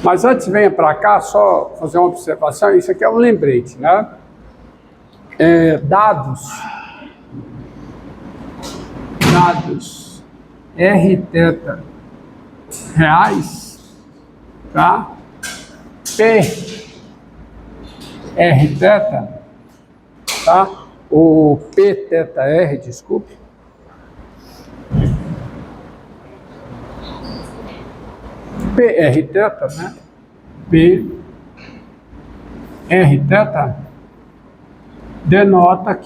Mas antes venha para cá, só fazer uma observação, isso aqui é um lembrete, né? Dados R θ reais, tá? P R θ, tá? O P θ R, desculpe. P R θ, né? P R θ denota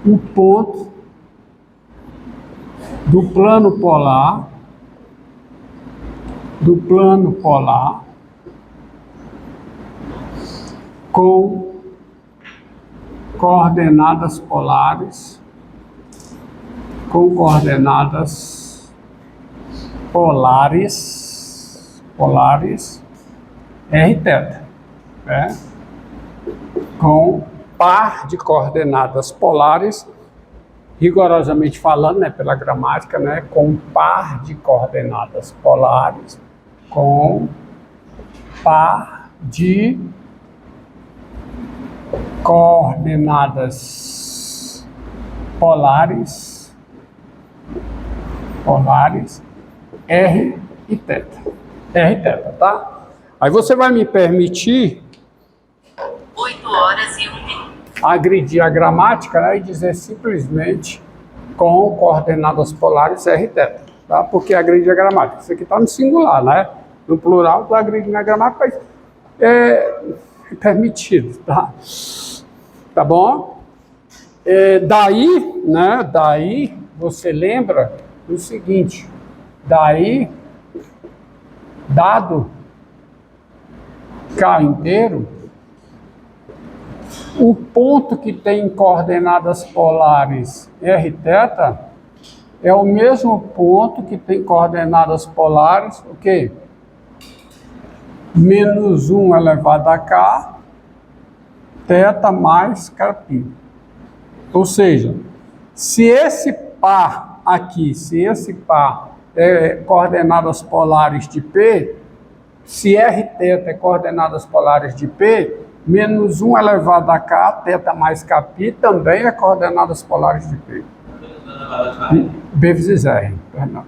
o ponto do plano polar com coordenadas polares R θ, né? Com par de coordenadas polares, rigorosamente falando, né, pela gramática, né, com par de coordenadas polares, com par de coordenadas polares R e θ. R e θ, tá? Aí você vai me permitir 8 horas e 1 minuto. agredir a gramática, né, e dizer simplesmente com coordenadas polares R e θ, tá? Porque agredir a gramática. Isso aqui está no singular, né? No plural, tu agride na gramática, mas é permitido, tá? Tá bom? Daí, né? Daí você lembra o seguinte: daí, dado K inteiro, o ponto que tem coordenadas polares R θ é o mesmo ponto que tem coordenadas polares, o quê? Menos 1 elevado a K, θ mais Kπ. Ou seja, se esse par aqui, é coordenadas polares de P, se Rθ é coordenadas polares de P, menos 1 elevado a K, θ mais Kπ, também é coordenadas polares de P. B vezes R, perdão.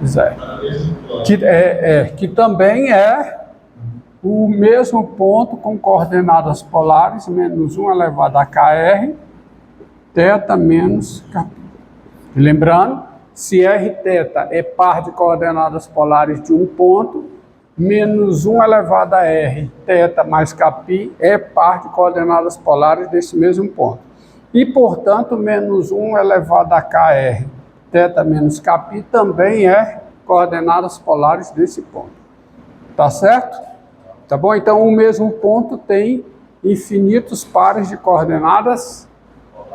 R. Que também é o mesmo ponto com coordenadas polares, menos 1 elevado a KR, θ menos Kπ. Lembrando, se Rθ é par de coordenadas polares de um ponto, menos 1 elevado a R, θ mais Kπ é par de coordenadas polares desse mesmo ponto. E, portanto, menos 1 elevado a KR, θ menos Kπ também é coordenadas polares desse ponto. Tá certo? Tá bom? Então, o mesmo ponto tem infinitos pares de coordenadas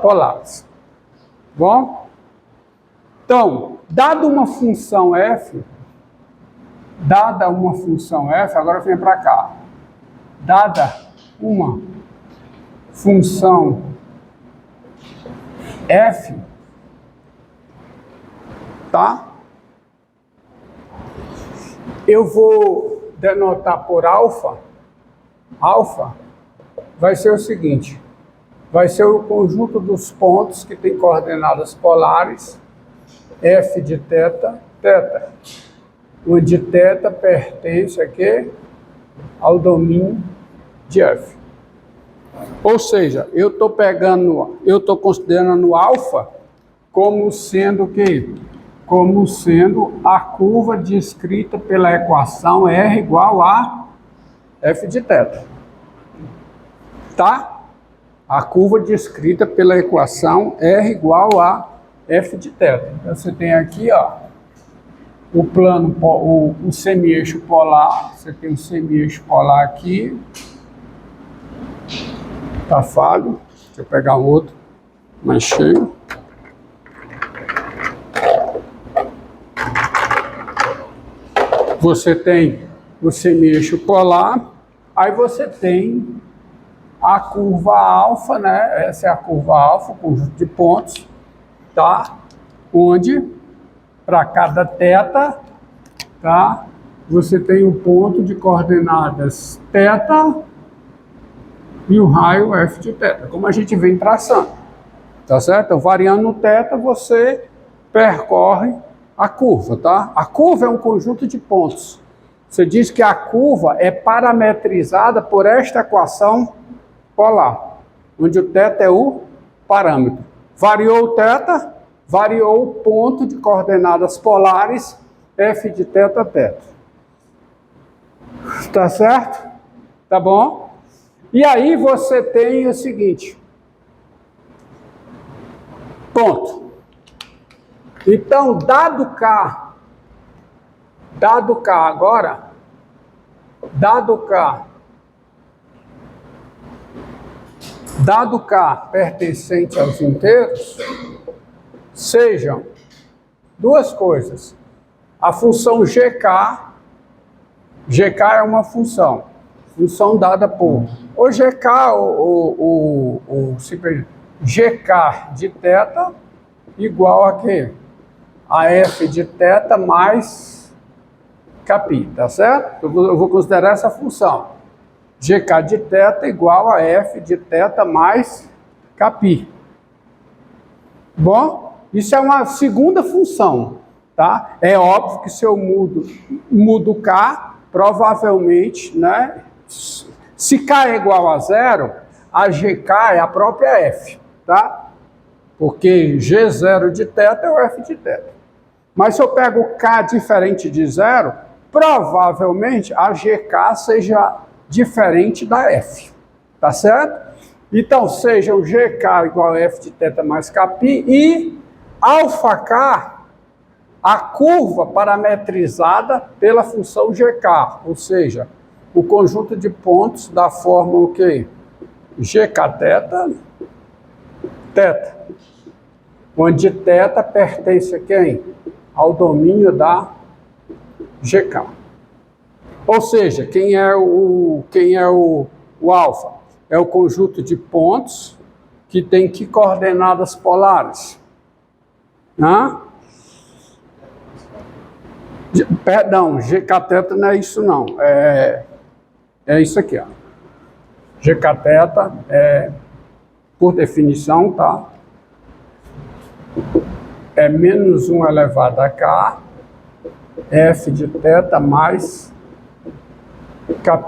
polares. Bom? Então, dada uma função f, agora vem para cá. Dada uma função f, tá? Eu vou denotar por alfa. Alfa vai ser o seguinte: vai ser o conjunto dos pontos que tem coordenadas polares f de θ, onde θ pertence aqui ao domínio de f. Ou seja, eu estou considerando alfa como sendo o quê? Como sendo a curva descrita pela equação R igual a f de θ. Tá? A curva descrita pela equação R igual a f de θ. Então, você tem aqui, ó, o plano, o semi-eixo polar. Você tem o semi-eixo polar aqui. Tá falho. Deixa eu pegar um outro mais cheio. Você tem o semi-eixo polar. Aí você tem a curva alfa, né? Essa é a curva alfa, o conjunto de pontos, tá? Onde, para cada θ, tá? você tem o ponto de coordenadas θ e o raio f de θ, como a gente vem traçando, tá certo? Então, variando no θ, você percorre a curva, tá? A curva é um conjunto de pontos. Você diz que a curva é parametrizada por esta equação polar, onde o θ é o parâmetro. Variou o θ, variou o ponto de coordenadas polares f de θ. Tá certo? Tá bom? E aí você tem o seguinte. Ponto. Então, dado K agora, dado K pertencente aos inteiros, sejam duas coisas. A função GK é uma função dada por o GK, GK de θ igual a quê? A f de θ mais κ, tá certo? Eu vou considerar essa função. GK de θ igual a f de θ mais κ. Bom, isso é uma segunda função, tá? É óbvio que se eu mudo K, provavelmente, né? Se K é igual a zero, a GK é a própria f, tá? Porque G0 de θ é o f de θ. Mas se eu pego K diferente de zero, provavelmente a GK seja diferente da f, tá certo? Então, seja o GK igual a f de θ mais κ e αk, a curva parametrizada pela função GK, ou seja, o conjunto de pontos da forma o quê? GK θ, onde θ pertence a quem? Ao domínio da GK. Ou seja, quem é o alfa? É o conjunto de pontos que tem que coordenadas polares. Perdão, GK θ não é isso não. É isso aqui, ó. GK θ é, por definição, tá? É menos 1 elevado a K, f de θ mais κ.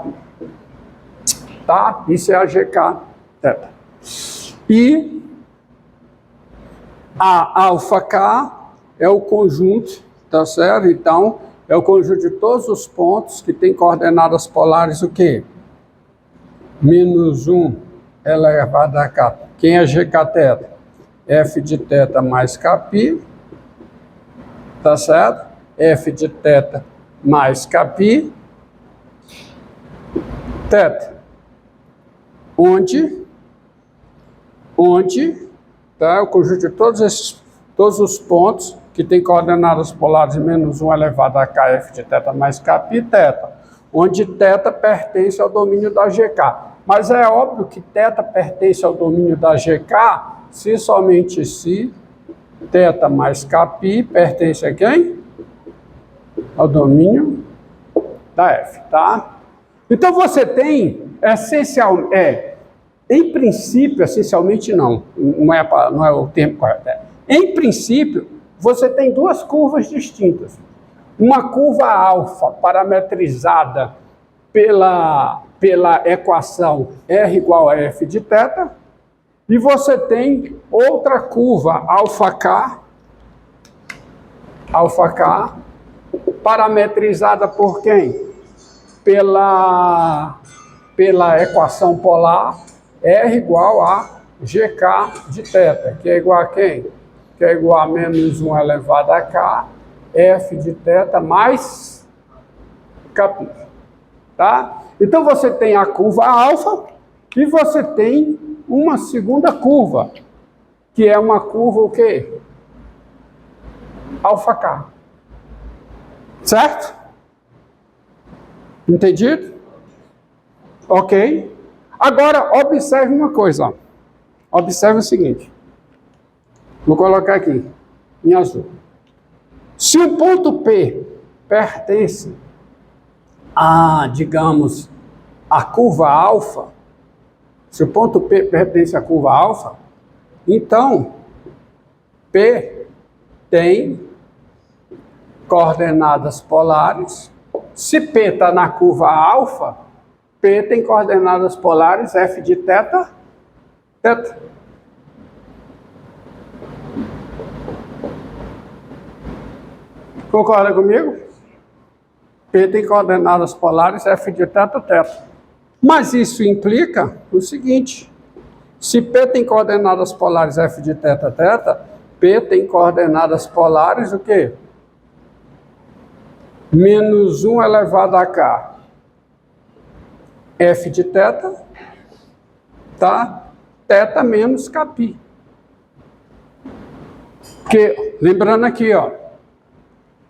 Tá? Isso é a GK θ. E a αk é o conjunto, tá certo? Então, é o conjunto de todos os pontos que tem coordenadas polares o quê? Menos 1 elevado a K. Quem é GK θ? F de θ mais κ, tá certo? F de θ mais κ, θ. Onde tá, o conjunto de todos os pontos que tem coordenadas polares menos 1 elevado a K, F de θ mais κ, θ. Onde θ pertence ao domínio da GK. Mas é óbvio que θ pertence ao domínio da GK se somente se θ mais κ pertence a quem? Ao domínio da F, tá? Então você tem, em princípio, essencialmente não é o termo correto. Em princípio, você tem duas curvas distintas. Uma curva alfa parametrizada pela equação R igual a F de θ, e você tem outra curva alfa K, parametrizada por quem? Pela equação polar R igual a GK de θ, que é igual a quem? Que é igual a menos 1 elevado a K, F de θ mais κ. Tá? Então você tem a curva alfa e você tem uma segunda curva, que é uma curva o quê? Alfa K. Certo? Entendido? Ok? Agora, observe uma coisa. Ó. Observe o seguinte. Vou colocar aqui, em azul. Se o ponto P pertence digamos, a curva alfa, se o ponto P pertence à curva alfa, então P tem coordenadas polares. Se P está na curva alfa, P tem coordenadas polares f de θ, θ. Concorda comigo? P tem coordenadas polares f de θ, θ. Mas isso implica o seguinte: se P tem coordenadas polares f de θ, θ, P tem coordenadas polares o quê? Menos 1 elevado a k f de θ, tá? Θ menos kπ. Porque, lembrando aqui, ó,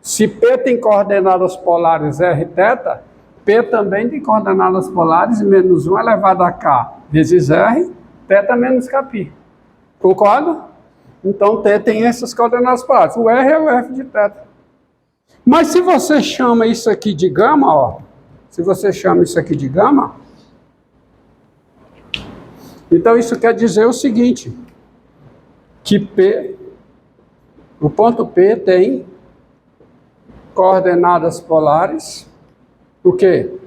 se P tem coordenadas polares r, θ, P também tem coordenadas polares menos 1 elevado a k vezes r, θ menos kπ. Concorda? Então, T tem essas coordenadas polares. O R é o f de θ. Mas se você chama isso aqui de gama, ó, se você chama isso aqui de gama, então isso quer dizer o seguinte, que P, o ponto P tem coordenadas polares, o quê?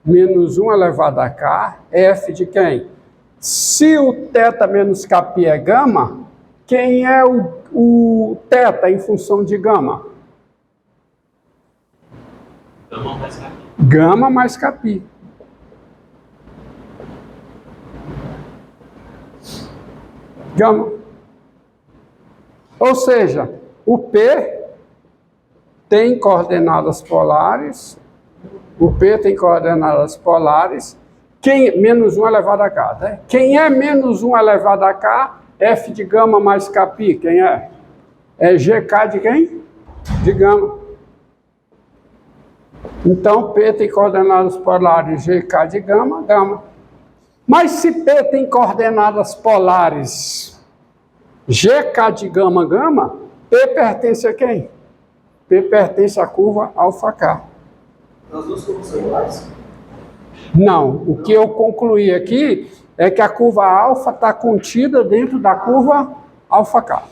Menos 1 elevado a k, f de quem? Se o θ menos kπ é gama, quem é o θ em função de gama? Gama mais kπ. Gama. Ou seja, o P tem coordenadas polares, o P tem coordenadas polares, menos 1 elevado a k. Né? Quem é menos 1 elevado a k? F de gama mais kπ. Quem é? É GK de quem? De gama. Então, P tem coordenadas polares GK de gama, gama. Mas se P tem coordenadas polares GK de gama, gama, P pertence a quem? P pertence à curva alfa K. As duas curvas são iguais? Não, o que eu concluí aqui é que a curva alfa está contida dentro da curva alfa K.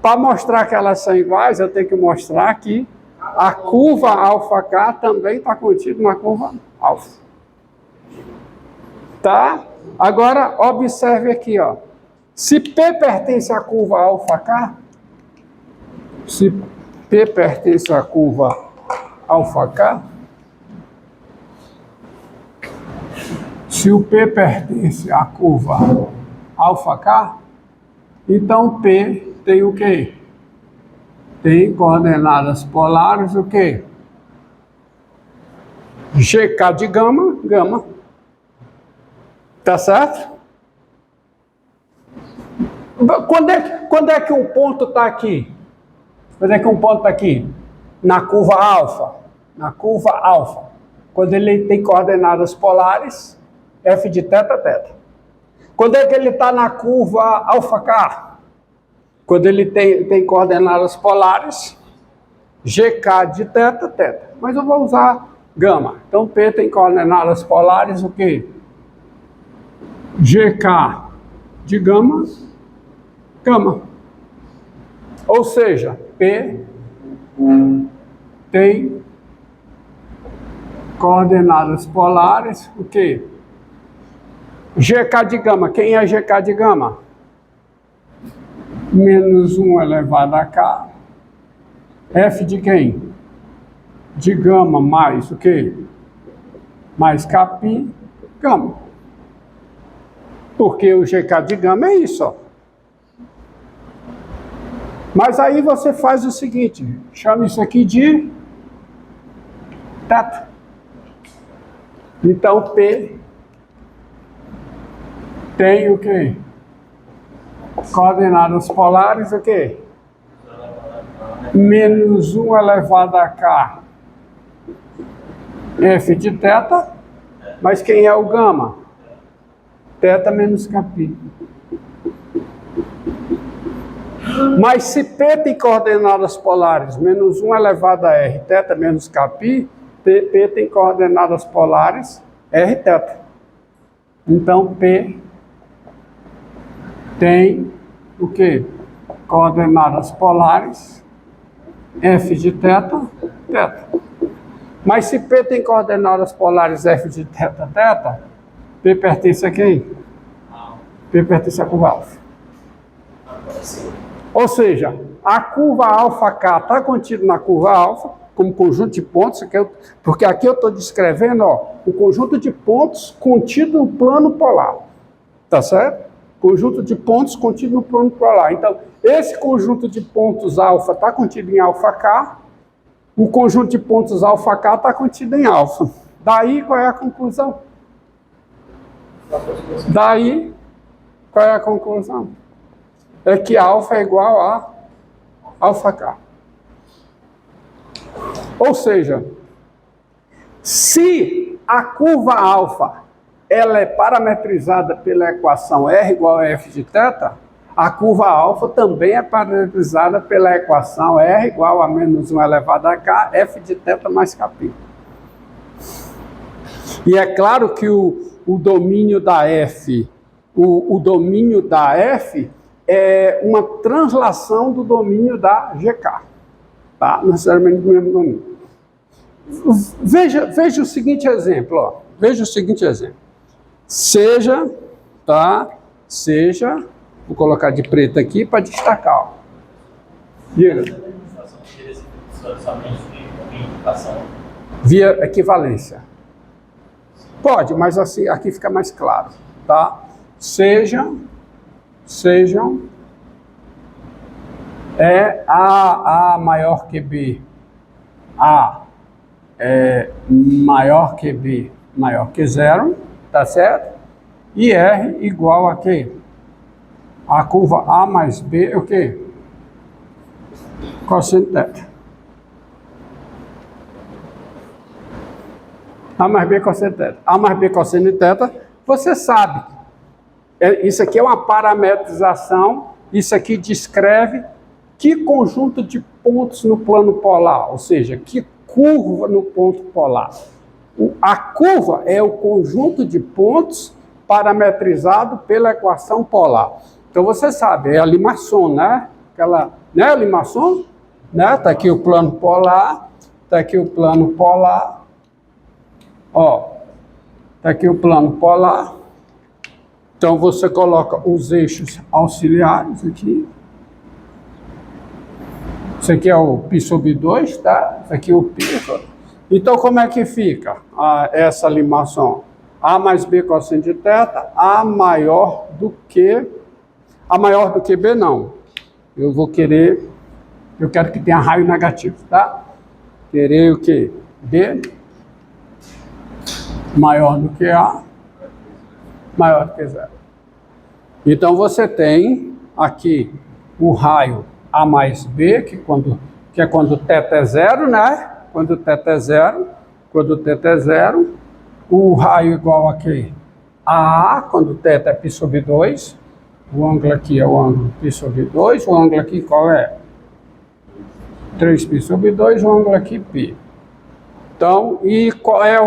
Para mostrar que elas são iguais, eu tenho que mostrar que a curva alfa K também está contida na curva alfa. Tá? Agora, observe aqui, ó. Se P pertence à curva alfa K, se P pertence à curva alfa K, se o P pertence à curva alfa K, então P tem o quê? Tem coordenadas polares o quê? GK de gama, gama. Tá certo? Quando é que um ponto está aqui? Quando é que um ponto está aqui? Na curva alfa. Na curva alfa. Quando ele tem coordenadas polares, f de θ, θ. Quando é que ele está na curva alfa K? Quando ele tem coordenadas polares, GK de θ, θ. Mas eu vou usar gama. Então, P tem coordenadas polares, o quê? GK de gama, gama. Ou seja, P tem coordenadas polares, o quê? GK de gama. Quem é GK de gama? Menos 1 elevado a K. F de quem? De gama mais o quê? Mais kπ, gama. Porque o GK de gama é isso, ó. Mas aí você faz o seguinte, chama isso aqui de θ. Então, P tem o quê? Coordenadas polares, o quê? Menos 1 elevado a K F de θ, mas quem é o gama? θ menos kπ. Mas se P tem coordenadas polares menos 1 elevado a R, θ menos kπ, P tem coordenadas polares R θ. Então, P tem o quê? Coordenadas polares F de θ, θ. Mas se P tem coordenadas polares F de θ, θ, P pertence a quem? P pertence à curva alfa. Ou seja, a curva alfa K está contida na curva alfa, como conjunto de pontos, porque aqui eu estou descrevendo o conjunto de pontos contido no plano polar. Tá certo? Conjunto de pontos contido no plano polar. Então, esse conjunto de pontos alfa está contido em alfa K, o conjunto de pontos alfa K está contido em alfa. Daí, qual é a conclusão? Daí, qual é a conclusão? É que alfa é igual a alfa K. Ou seja, se a curva alfa ela é parametrizada pela equação R igual a F de θ, a curva alfa também é parametrizada pela equação R igual a menos 1 elevado a K, F de θ mais Kπ. E é claro que o domínio da F, o domínio da F é uma translação do domínio da GK. Tá? Não necessariamente do mesmo domínio. Veja o seguinte exemplo. Ó. Veja o seguinte exemplo. Seja, vou colocar de preto aqui para destacar. Ó. Diga. Via equivalência. Pode, mas assim, aqui fica mais claro. Tá? Sejam é A maior que B. A é maior que B, maior que zero, tá certo? E R igual a quê? A curva A mais B é o quê? Cosseno θ. A mais B cosseno θ. A mais B cosseno θ, você sabe. Isso aqui é uma parametrização, isso aqui descreve que conjunto de pontos no plano polar, ou seja, que curva no ponto polar. A curva é o conjunto de pontos parametrizado pela equação polar. Então você sabe, é a limação, né? Aquela, né, a limação? Né? Tá aqui o plano polar, tá aqui o plano polar. Ó, tá aqui o plano polar. Então você coloca os eixos auxiliares aqui. Isso aqui é o π sobre 2, tá? Isso aqui é o π. Então, como é que fica essa limação? A mais B cosseno de θ, A maior do que B, não. Eu quero que tenha raio negativo, tá? Querer o quê? B maior do que A, maior do que zero. Então, você tem aqui o raio A mais B, que é quando θ é zero, né? Quando θ é zero, o raio igual a quê? A A, quando θ é π sobre 2, o ângulo aqui é o ângulo π sobre 2, o ângulo aqui qual é? 3π sobre 2, o ângulo aqui π. Então, e qual é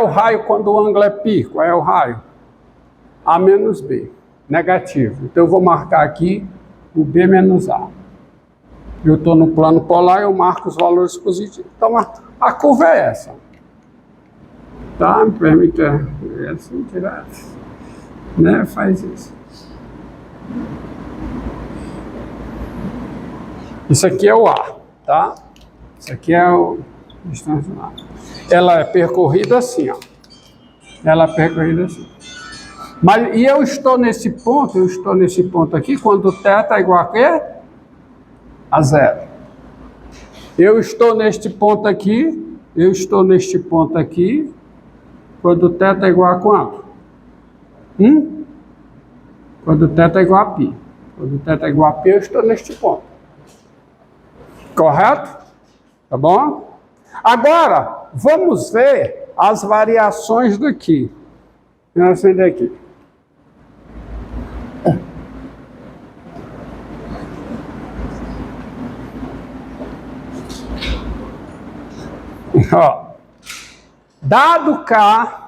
o raio quando o ângulo é π? Qual é o raio? A menos B, negativo. Então, eu vou marcar aqui o B menos A. Eu estou no plano polar, eu marco os valores positivos. Então, a curva é essa. Tá? Me permite assim, tirar. Né? Faz isso. Isso aqui é o A, tá? Isso aqui é o distância A. Ela é percorrida assim, ó. Ela é percorrida assim. Mas, e eu estou nesse ponto aqui, quando θ é igual a quê? A zero. Eu estou neste ponto aqui, quando θ é igual a quanto? Quando θ é igual a π. Quando θ é igual a π, eu estou neste ponto. Correto? Tá bom? Agora, vamos ver as variações daqui. Essa daqui. Ó, Dado K